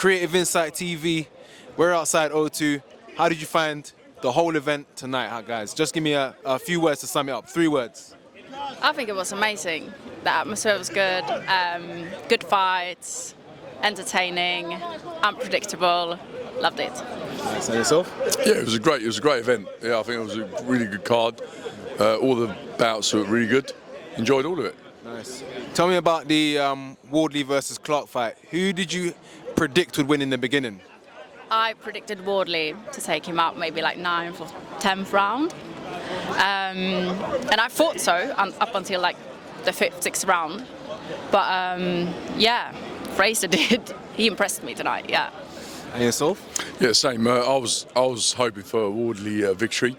Creative Insight TV. We're outside O2. How did you find the whole event tonight, guys? Just give me a few words to sum it up. 3 words. I think it was amazing. The atmosphere was good, good fights, entertaining, unpredictable. Loved it. Nice. And yourself? Yeah, it was a great event. Yeah, I think it was a really good card. All the bouts were really good. Enjoyed all of it. Nice. Tell me about the Wardley versus Clarke fight. Who did you predict would win in the beginning? I predicted Wardley to take him out maybe like 9th or 10th round. And I thought so up until like the 5th, 6th round. But yeah, Fraser did. He impressed me tonight, yeah. And yourself? Yeah, same. I was hoping for a Wardley victory.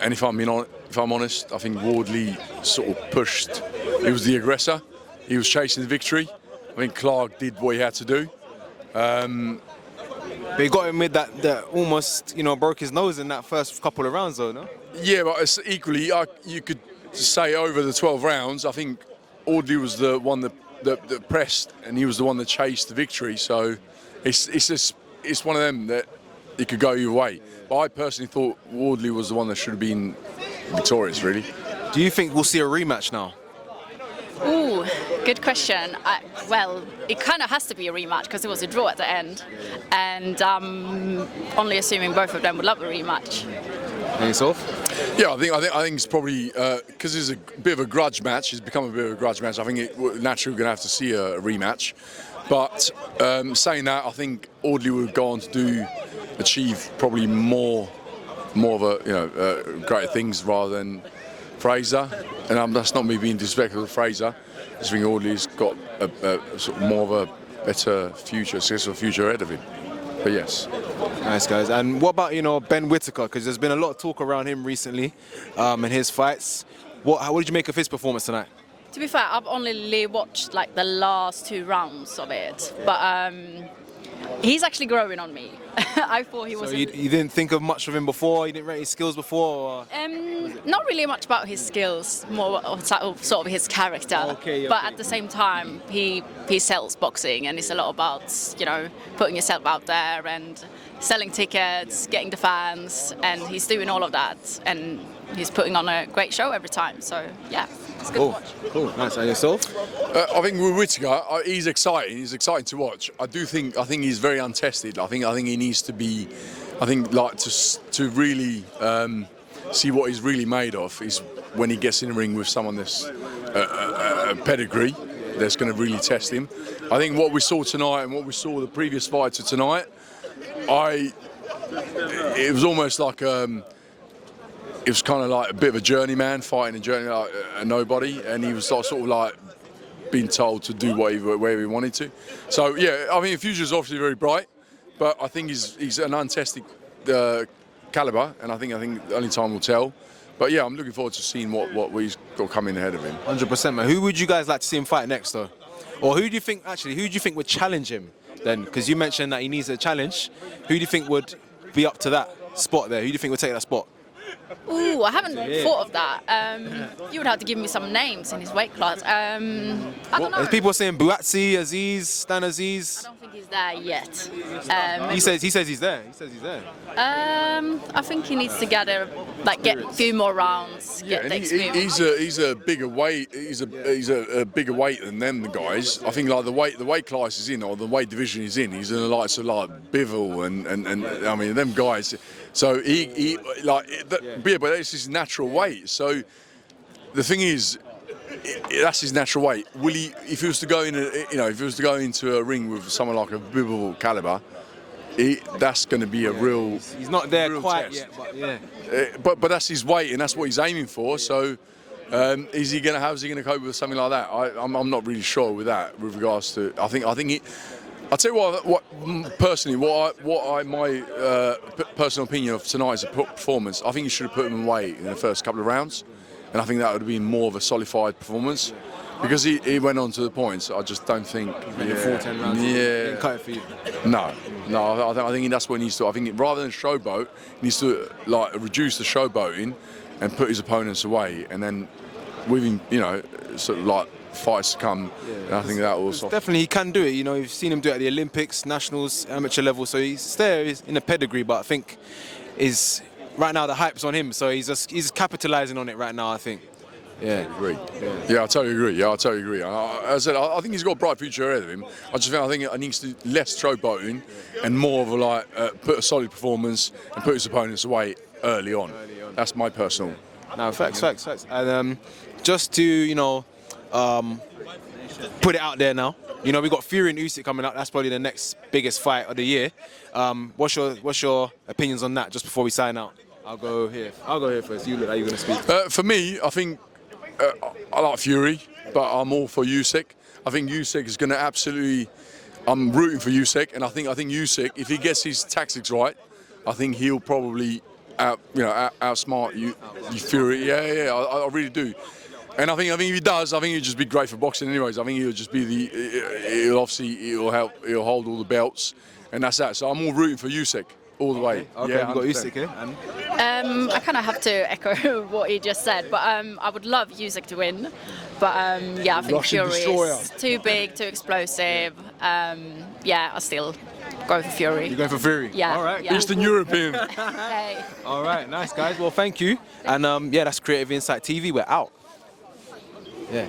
And if I'm honest, I think Wardley sort of pushed. He was the aggressor. He was chasing the victory. I think Clarke did what he had to do. But he got him with that almost, broke his nose in that first couple of rounds, though, no? Yeah, but it's equally, you could say over the 12 rounds, I think Wardley was the one that pressed, and he was the one that chased the victory. So it's one of them that it could go either way. But I personally thought Wardley was the one that should have been victorious, really. Do you think we'll see a rematch now? Ooh, good question. Well, it kind of has to be a rematch because it was a draw at the end, and only assuming both of them would love a rematch. And yourself? Yeah, I think it's probably because it's a bit of a grudge match. It's become a bit of a grudge match. I think we're naturally going to have to see a rematch. But saying that, I think Wardley would go on to achieve probably more of a greater things rather than Fraser, and that's not me being disrespectful of Fraser. I just think Wardley's got a sort of more of a better future, successful future ahead of him. But yes. Nice, guys. And what about Ben Whittaker? Because there's been a lot of talk around him recently in his fights. What did you make of his performance tonight? To be fair, I've only watched like the last 2 rounds of it, but he's actually growing on me. I thought he was. So you didn't think of much of him before? You didn't rate his skills before? Or? Not really much about his skills, more of sort of his character. Okay. But at the same time, he sells boxing, and it's a lot about putting yourself out there and selling tickets, getting the fans, and he's doing all of that, and he's putting on a great show every time. So yeah, it's good to watch. Cool, nice. And yourself? I think with Whittaker, he's exciting. He's exciting to watch. I think he's very untested. I think he needs to be. I think to really see what he's really made of is when he gets in the ring with someone that's a pedigree that's going to really test him. I think what we saw tonight and what we saw the previous fights of tonight, it was almost like it was kind of like a bit of a journeyman fighting a nobody, and he was sort of like being told to do whatever he wanted to. So yeah, I mean, the future is obviously very bright, but I think he's an untested caliber, and I think the only time will tell. But yeah, I'm looking forward to seeing what he's got coming ahead of him. 100%, man. Who would you guys like to see him fight next, though? Or who do you think would challenge him then? Because you mentioned that he needs a challenge. Who do you think would be up to that spot there? Who do you think would take that spot? Ooh, I haven't thought of that. You would have to give me some names in his weight class. I don't know. People are saying Buatsi, Aziz, Stan Aziz. I don't think he's there yet. He says he's there. I think he needs to get a few more rounds. He's a bigger weight. He's a bigger weight than them, the guys. I think like the weight class he's in, or the weight division he's in. He's in the likes of like Bivol and I mean them guys. So but that's his natural weight. So the thing is, that's his natural weight. Will he? If he was to go into a ring with someone like a Bivol caliber, that's going to be a real. He's not there quite test. yet, but yeah. But that's his weight, and that's what he's aiming for. So, how's he going to cope with something like that? I'm not really sure with that. With regards to, I think he. I'll tell you what personally, my personal opinion of tonight's performance. I think he should have put him away in the first couple of rounds, and I think that would have been more of a solidified performance. Because he went on to the points, I just don't think. Yeah. 4-10 rounds. Yeah. Didn't cut it for you. No. I think that's what he needs to. I think rather than showboat, he needs to reduce the showboating and put his opponents away, and then with him, sort of fights to come. And I think that will soften. Definitely, he can do it. You know, you've seen him do it at the Olympics, nationals, amateur level. So he's there, he's in a pedigree. But I think right now the hype's on him. So he's capitalising on it right now, I think. Yeah, I agree. Yeah, I totally agree. Yeah, I totally agree. As I said, I think he's got a bright future ahead of him. I think he needs to do less showboating and more of a put a solid performance and put his opponents away early on. That's my personal. No, facts. And just to put it out there now. You know, we got Fury and Usyk coming up. That's probably the next biggest fight of the year. What's your opinions on that? Just before we sign out, I'll go here first. You look like you're going to speak. For me, I think I like Fury, but I'm all for Usyk. I think Usyk is going to absolutely. I'm rooting for Usyk, and I think Usyk, if he gets his tactics right, I think he'll probably outsmart Fury. Yeah, I really do. And I think if he does, I think he'll just be great for boxing anyways. I think he'll just be he'll hold all the belts, and that's that. So I'm all rooting for Usyk all the way. Okay, yeah, you got Usyk here. I kind of have to echo what he just said, but I would love Usyk to win. But I think Russian Fury destroyer. is too big, too explosive. I still go for Fury. You're going for Fury? Yeah. All right. Yeah. Eastern European. Hey. All right. Nice, guys. Well, thank you. And that's Creative Insight TV. We're out. Yeah.